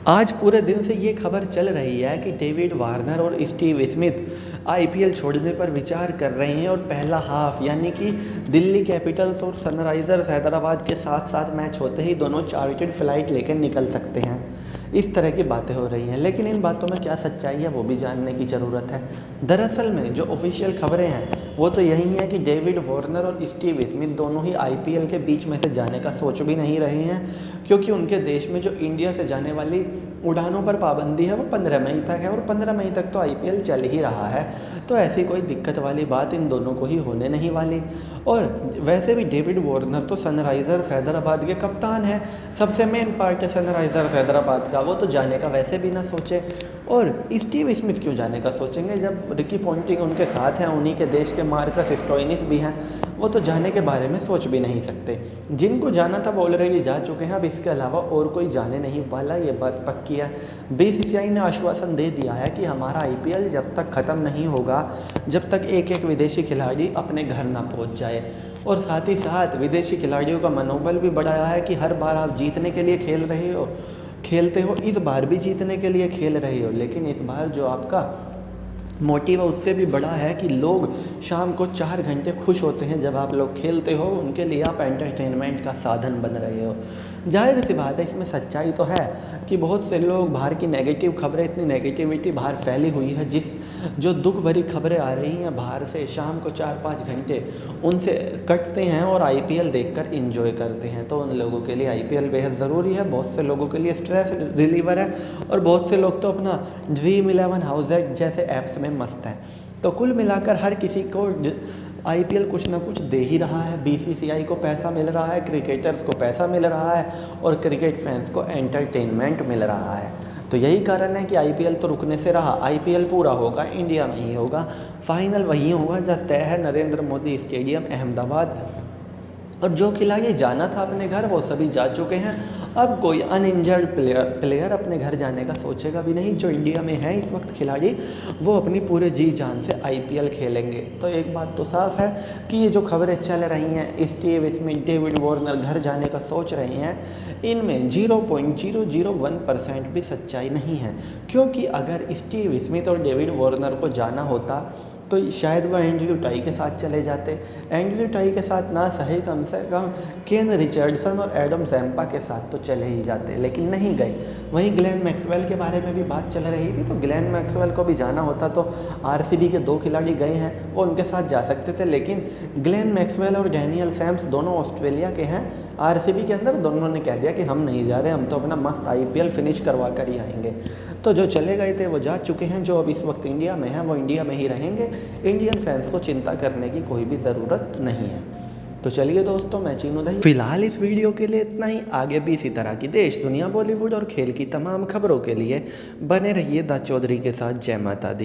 आज पूरे दिन से ये खबर चल रही है कि डेविड वार्नर और स्टीव स्मिथ आईपीएल छोड़ने पर विचार कर रहे हैं और पहला हाफ यानी कि दिल्ली कैपिटल्स और सनराइज़र्स हैदराबाद के साथ साथ मैच होते ही दोनों चार्टर्ड फ्लाइट लेकर निकल सकते हैं। इस तरह की बातें हो रही हैं, लेकिन इन बातों में क्या सच्चाई है वो भी जानने की ज़रूरत है। दरअसल में जो ऑफिशियल खबरें हैं वो तो यही है कि डेविड वार्नर और स्टीव स्मिथ दोनों ही आईपीएल के बीच में से जाने का सोच भी नहीं रहे हैं, क्योंकि उनके देश में जो इंडिया से जाने वाली उड़ानों पर पाबंदी है वो 15 मई तक है और 15 मई तक तो आईपीएल चल ही रहा है। तो ऐसी कोई दिक्कत वाली बात इन दोनों को ही होने नहीं वाली। और वैसे भी डेविड वार्नर तो सनराइज़र्स हैदराबाद के कप्तान हैं, सबसे मेन पार्ट है सनराइज़र्स हैदराबाद का, वो तो जाने का वैसे भी ना सोचे। और स्टीव स्मिथ क्यों जाने का सोचेंगे जब रिकी पॉन्टिंग उनके साथ हैं, उन्हीं के देश के मार्कस स्टोइनिस भी हैं, वो तो जाने के बारे में सोच भी नहीं सकते। जिनको जाना था वो ऑलरेडी जा चुके हैं, अब इसके अलावा और कोई जाने नहीं वाला, ये बात पक्की है। बीसीसीआई ने आश्वासन दे दिया है कि हमारा आईपीएल जब तक ख़त्म नहीं होगा, जब तक एक एक विदेशी खिलाड़ी अपने घर ना पहुंच जाए। और साथ ही साथ विदेशी खिलाड़ियों का मनोबल भी बढ़ाया है कि हर बार आप जीतने के लिए खेलते हो, इस बार भी जीतने के लिए खेल रहे हो, लेकिन इस बार जो आपका मोटिव है उससे भी बड़ा है कि लोग शाम को 4 घंटे खुश होते हैं जब आप लोग खेलते हो, उनके लिए आप एंटरटेनमेंट का साधन बन रहे हो। जाहिर सी बात है, इसमें सच्चाई तो है कि बहुत से लोग बाहर की नेगेटिव खबरें, इतनी नेगेटिविटी बाहर फैली हुई है, जो दुख भरी खबरें आ रही हैं बाहर से, शाम को 4-5 घंटे उनसे कटते हैं और आईपीएल देखकर एंजॉय करते हैं। तो उन लोगों के लिए आईपीएल बेहद ज़रूरी है, बहुत से लोगों के लिए स्ट्रेस रिलीवर है, और बहुत से लोग तो अपना ड्रीम11 हाउस जैसे ऐप्स में मस्त हैं। तो कुल मिलाकर हर किसी को आईपीएल कुछ ना कुछ दे ही रहा है। बीसीसीआई को पैसा मिल रहा है, क्रिकेटर्स को पैसा मिल रहा है, और क्रिकेट फैंस को एंटरटेनमेंट मिल रहा है। तो यही कारण है कि आईपीएल तो रुकने से रहा, आईपीएल पूरा होगा इंडिया में ही होगा, फाइनल वहीं होगा जहाँ तय है, नरेंद्र मोदी स्टेडियम अहमदाबाद। और जो खिलाड़ी जाना था अपने घर वो सभी जा चुके हैं। अब कोई अनइंजर्ड प्लेयर अपने घर जाने का सोचेगा भी नहीं। जो इंडिया में है इस वक्त खिलाड़ी, वो अपनी पूरे जी जान से आईपीएल खेलेंगे। तो एक बात तो साफ है कि ये जो खबरें चल रही हैं स्टीव स्मिथ, डेविड वार्नर घर जाने का सोच रहे हैं, इनमें 0.001% भी सच्चाई नहीं है। क्योंकि अगर स्टीव स्मिथ और डेविड वार्नर को जाना होता तो शायद वह एंड्रयू टाई के साथ चले जाते। एंड्रयू टाई के साथ ना सही, कम से कम केन रिचर्डसन और एडम जैम्पा के साथ तो चले ही जाते, लेकिन नहीं गए। वहीं ग्लेन मैक्सवेल के बारे में भी बात चल रही थी, तो ग्लेन मैक्सवेल को भी जाना होता तो आरसीबी के 2 खिलाड़ी गए हैं, वो उनके साथ जा सकते थे, लेकिन ग्लेन मैक्सवेल और डैनियल सैम्स दोनों ऑस्ट्रेलिया के हैं। आरसीबी के अंदर दोनों ने कह दिया कि हम नहीं जा रहे, हम तो अपना मस्त आईपीएल फिनिश करवा कर ही आएंगे। तो जो चले गए थे वो जा चुके हैं, जो अब इस वक्त इंडिया में हैं वो इंडिया में ही रहेंगे। इंडियन फैंस को चिंता करने की कोई भी ज़रूरत नहीं है। तो चलिए दोस्तों, मैं चीनू दही फिलहाल इस वीडियो के लिए इतना ही। आगे भी इसी तरह की देश, दुनिया, बॉलीवुड और खेल की तमाम खबरों के लिए बने रहिए द चौधरी के साथ। जय माता दी।